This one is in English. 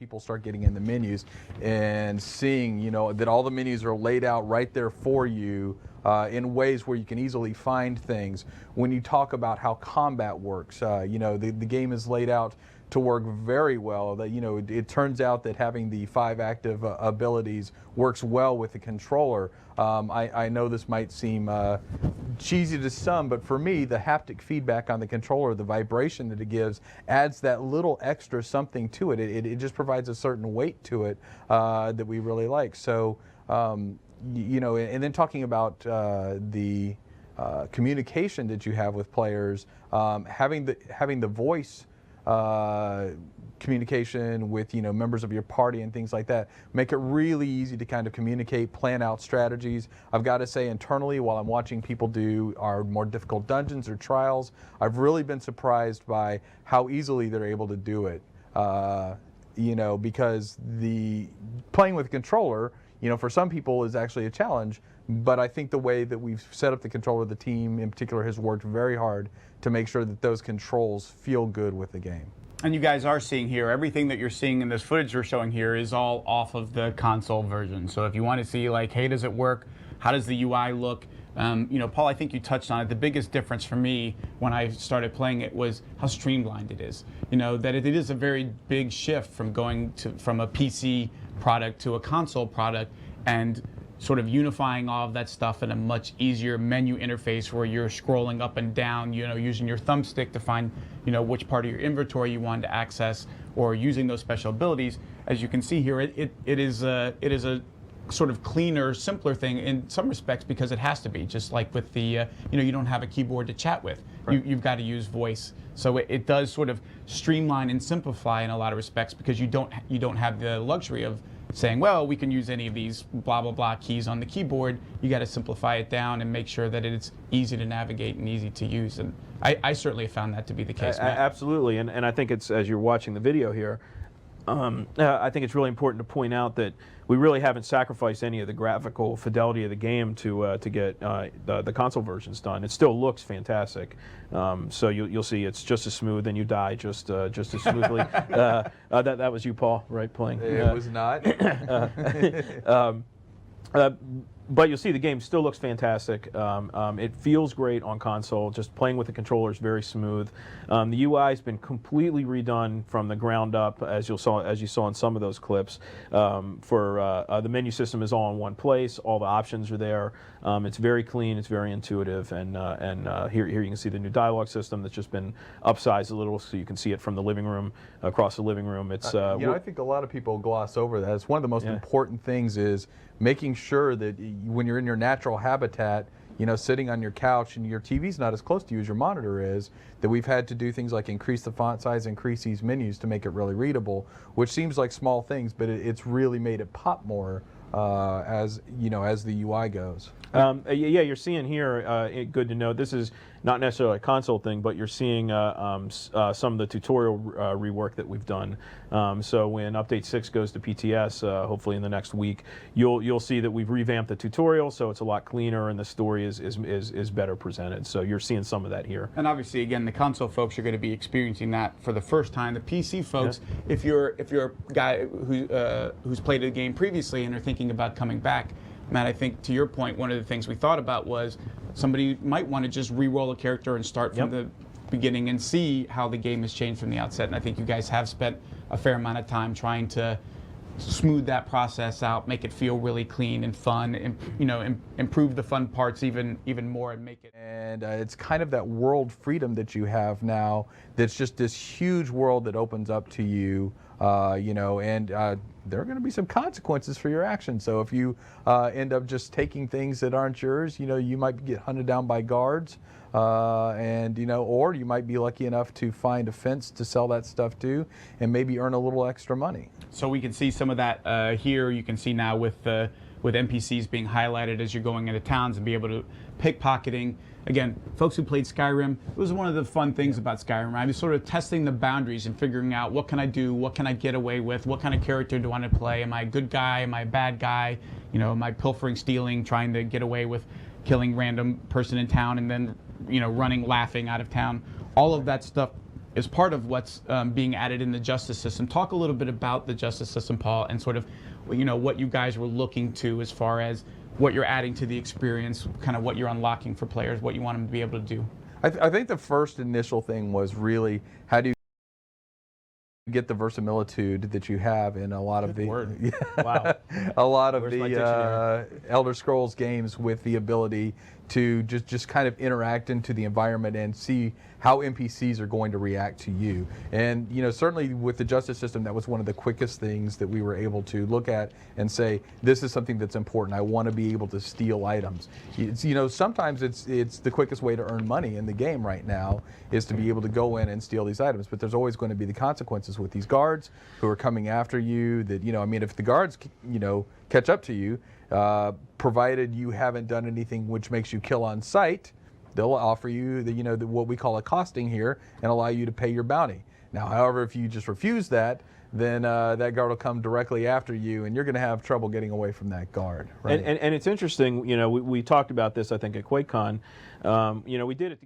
people start getting in the menus and seeing, that all the menus are laid out right there for you in ways where you can easily find things. When you talk about how combat works, the game is laid out to work very well. That it turns out that having the 5 active abilities works well with the controller. I know this might seem cheesy to some, but for me, the haptic feedback on the controller, the vibration that it gives, adds that little extra something to it. It just provides a certain weight to it that we really like. So, and then talking about the communication that you have with players, having the voice communication with members of your party and things like that make it really easy to kind of communicate, plan out strategies. I've got to say, internally, while I'm watching people do our more difficult dungeons or trials, I've really been surprised by how easily they're able to do it. Because the playing with a controller, for some people is actually a challenge, but I think the way that we've set up the controller, the team in particular, has worked very hard to make sure that those controls feel good with the game. And you guys are seeing here, everything that you're seeing in this footage we're showing here is all off of the console version. So if you want to see, like, hey, does it work? How does the UI look? Paul, I think you touched on it. The biggest difference for me when I started playing it was how streamlined it is. That it is a very big shift from going from a PC product to a console product, and sort of unifying all of that stuff in a much easier menu interface where you're scrolling up and down, using your thumbstick to find, which part of your inventory you want to access, or using those special abilities. As you can see here, it is a sort of cleaner, simpler thing in some respects, because it has to be. Just like with the, you don't have a keyboard to chat with. Right. You've got to use voice. So it does sort of streamline and simplify in a lot of respects, because you don't have the luxury of saying, well, we can use any of these blah, blah, blah keys on the keyboard. You got to simplify it down and make sure that it's easy to navigate and easy to use. And I certainly have found that to be the case. Absolutely. And I think it's, as you're watching the video here, I think it's really important to point out that we really haven't sacrificed any of the graphical fidelity of the game to get the console versions done. It still looks fantastic. So you'll see it's just as smooth, and you die just as smoothly. That was you, Paul, right? Playing. It was not. But you'll see the game still looks fantastic. It feels great on console. Just playing with the controller is very smooth. The UI has been completely redone from the ground up, as you saw in some of those clips. The menu system is all in one place. All the options are there. It's very clean. It's very intuitive. And here you can see the new dialogue system that's just been upsized a little, so you can see it from the living room across the living room. It's I think a lot of people gloss over that. It's one of the most important things is making sure that when you're in your natural habitat, sitting on your couch and your TV's not as close to you as your monitor is, that we've had to do things like increase the font size, increase these menus to make it really readable, which seems like small things, but it's really made it pop more as the UI goes. You're seeing here, good to know, this is not necessarily a console thing, but you're seeing some of the tutorial rework that we've done. So when Update 6 goes to PTS, hopefully in the next week, you'll see that we've revamped the tutorial, so it's a lot cleaner and the story is better presented. So you're seeing some of that here. And obviously, again, the console folks are going to be experiencing that for the first time. The PC folks, if you're a guy who's played a game previously and are thinking about coming back, Matt, I think to your point, one of the things we thought about was somebody might want to just re-roll a character and start from the beginning and see how the game has changed from the outset. And I think you guys have spent a fair amount of time trying to smooth that process out, make it feel really clean and fun, and improve the fun parts even more, and make it. And it's kind of that world freedom that you have now. That's just this huge world that opens up to you. There are going to be some consequences for your actions. So if you end up just taking things that aren't yours, you might get hunted down by guards, or you might be lucky enough to find a fence to sell that stuff to, and maybe earn a little extra money. So we can see some of that here. You can see now with NPCs being highlighted as you're going into towns and be able to pickpocketing. Again, folks who played Skyrim, it was one of the fun things about Skyrim. I was sort of testing the boundaries and figuring out what can I do, what can I get away with, what kind of character do I want to play? Am I a good guy? Am I a bad guy? Am I pilfering, stealing, trying to get away with killing random person in town and then running laughing out of town? All of that stuff is part of what's being added in the justice system. Talk a little bit about the justice system, Paul, and sort of, you know, what you guys were looking to as far as what you're adding to the experience, kind of what you're unlocking for players, what you want them to be able to do. I think the first initial thing was really how do you get the verisimilitude that you have in a lot of the Wow. a lot of Where's my the dictionary? Elder Scrolls games with the ability to just kind of interact into the environment and see how NPCs are going to react to you. And you know, certainly with the justice system, that was one of the quickest things that we were able to look at and say, this is something that's important. I want to be able to steal items. It's, you know, sometimes it's the quickest way to earn money in the game right now is to be able to go in and steal these items. But there's always going to be the consequences with these guards who are coming after you. That, you know, I mean, if the guards, you know, catch up to you, provided you haven't done anything which makes you kill on sight, they'll offer you the, you know, what we call accosting here and allow you to pay your bounty. Now, however, if you just refuse that, then that guard will come directly after you, and you're going to have trouble getting away from that guard. Right? And it's interesting, you know, we talked about this, I think, at QuakeCon. You know, we did it together.